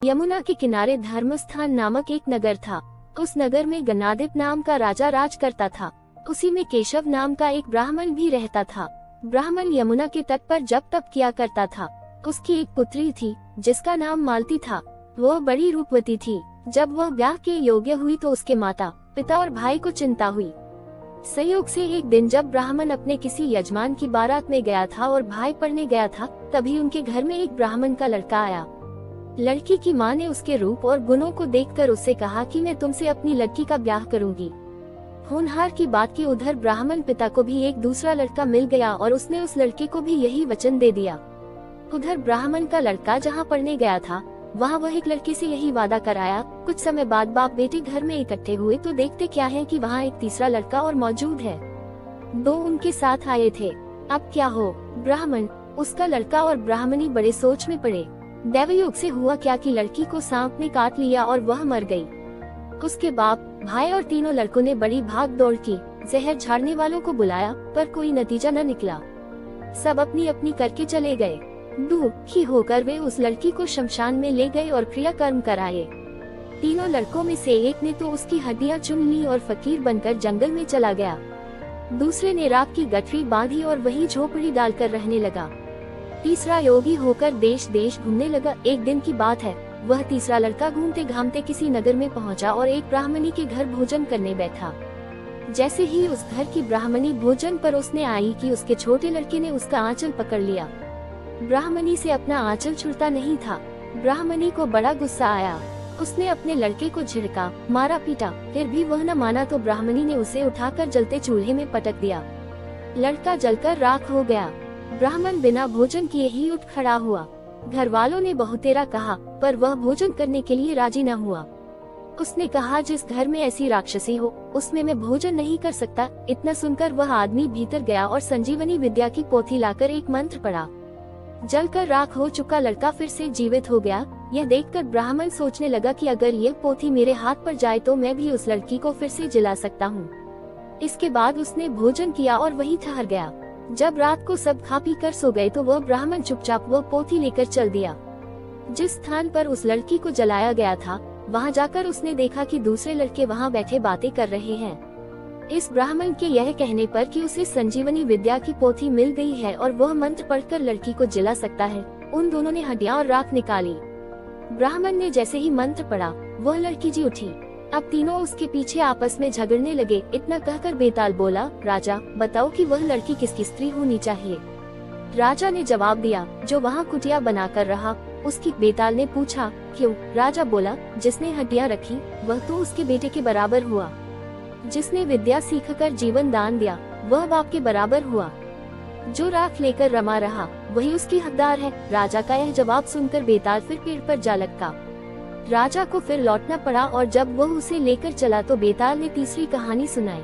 यमुना के किनारे धर्मस्थान नामक एक नगर था। उस नगर में गणाधिप नाम का राजा राज करता था। उसी में केशव नाम का एक ब्राह्मण भी रहता था। ब्राह्मण यमुना के तट पर जप तप किया करता था। उसकी एक पुत्री थी जिसका नाम मालती था। वह बड़ी रूपवती थी। जब वह ब्याह के योग्य हुई तो उसके माता पिता और भाई को चिंता हुई। संयोग से एक दिन जब ब्राह्मण अपने किसी यजमान की बारात में गया था और भाई पढ़ने गया था, तभी उनके घर में एक ब्राह्मण का लड़का आया। लड़की की मां ने उसके रूप और गुणों को देखकर उससे कहा कि मैं तुमसे अपनी लड़की का ब्याह करूंगी। होनहार की बात की उधर ब्राह्मण पिता को भी एक दूसरा लड़का मिल गया और उसने उस लड़के को भी यही वचन दे दिया। उधर ब्राह्मण का लड़का जहाँ पढ़ने गया था वहाँ वह एक लड़के से यही वादा कराया। कुछ समय बाद बाप बेटे घर में इकट्ठे हुए तो देखते क्या है कि वहाँ एक तीसरा लड़का और मौजूद है। दो उनके साथ आए थे। अब क्या हो? ब्राह्मण, उसका लड़का और ब्राह्मणी बड़े सोच में पड़े। दैवयोग से हुआ क्या कि लड़की को सांप ने काट लिया और वह मर गई। उसके बाप, भाई और तीनों लड़कों ने बड़ी भाग दौड़ की। जहर झाड़ने वालों को बुलाया पर कोई नतीजा न निकला। सब अपनी अपनी करके चले गए। दुखी होकर वे उस लड़की को शमशान में ले गए और क्रियाकर्म कराए। तीनों लड़कों में से एक ने तो उसकी हड्डियां चुन ली और फकीर बनकर जंगल में चला गया। दूसरे ने राख की गठरी बांधी और वही झोपड़ी डालकर रहने लगा। तीसरा योगी होकर देश देश घूमने लगा। एक दिन की बात है, वह तीसरा लड़का घूमते घामते किसी नगर में पहुंचा और एक ब्राह्मणी के घर भोजन करने बैठा। जैसे ही उस घर की ब्राह्मणी भोजन परोसने आई कि उसके छोटे लड़के ने उसका आंचल पकड़ लिया। ब्राह्मणी से अपना आंचल छूटता नहीं था। ब्राह्मणी को बड़ा गुस्सा आया। उसने अपने लड़के को झिड़का, मारा पीटा, फिर भी वह न माना तो ब्राह्मणी ने उसे उठाकर जलते चूल्हे में पटक दिया। लड़का जलकर राख हो गया। ब्राह्मण बिना भोजन किए ही उठ खड़ा हुआ। घर वालों ने बहुतेरा कहा पर वह भोजन करने के लिए राजी न हुआ। उसने कहा, जिस घर में ऐसी राक्षसी हो उसमें मैं भोजन नहीं कर सकता। इतना सुनकर वह आदमी भीतर गया और संजीवनी विद्या की पोथी लाकर एक मंत्र पढ़ा। जलकर राख हो चुका लड़का फिर से जीवित हो गया। यह देखकर ब्राह्मण सोचने लगा कि अगर यह पोथी मेरे हाथ पर जाए तो मैं भी उस लड़की को फिर से जिला सकता हूँ। इसके बाद उसने भोजन किया और वहीं ठहर गया। जब रात को सब खा पी कर सो गए तो वह ब्राह्मण चुपचाप वह पोथी लेकर चल दिया। जिस स्थान पर उस लड़की को जलाया गया था वहां जाकर उसने देखा कि दूसरे लड़के वहां बैठे बातें कर रहे हैं। इस ब्राह्मण के यह कहने पर कि उसे संजीवनी विद्या की पोथी मिल गई है और वह मंत्र पढ़कर लड़की को जिला सकता है, उन दोनों ने हड्डियां और राख निकाली। ब्राह्मण ने जैसे ही मंत्र पढ़ा वह लड़की जी उठी। अब तीनों उसके पीछे आपस में झगड़ने लगे। इतना कहकर बेताल बोला, राजा बताओ कि वह लड़की किसकी स्त्री होनी चाहिए। राजा ने जवाब दिया, जो वहाँ कुटिया बनाकर रहा उसकी। बेताल ने पूछा, क्यों? राजा बोला, जिसने हड्डियां रखी वह तो उसके बेटे के बराबर हुआ। जिसने विद्या सीखकर जीवन दान दिया वह बाप के बराबर हुआ। जो राख लेकर रमा रहा वही उसकी हकदार है। राजा का यह जवाब सुनकर बेताल फिर पेड़ पर जा लटका। राजा को फिर लौटना पड़ा और जब वह उसे लेकर चला तो बेताल ने तीसरी कहानी सुनाई।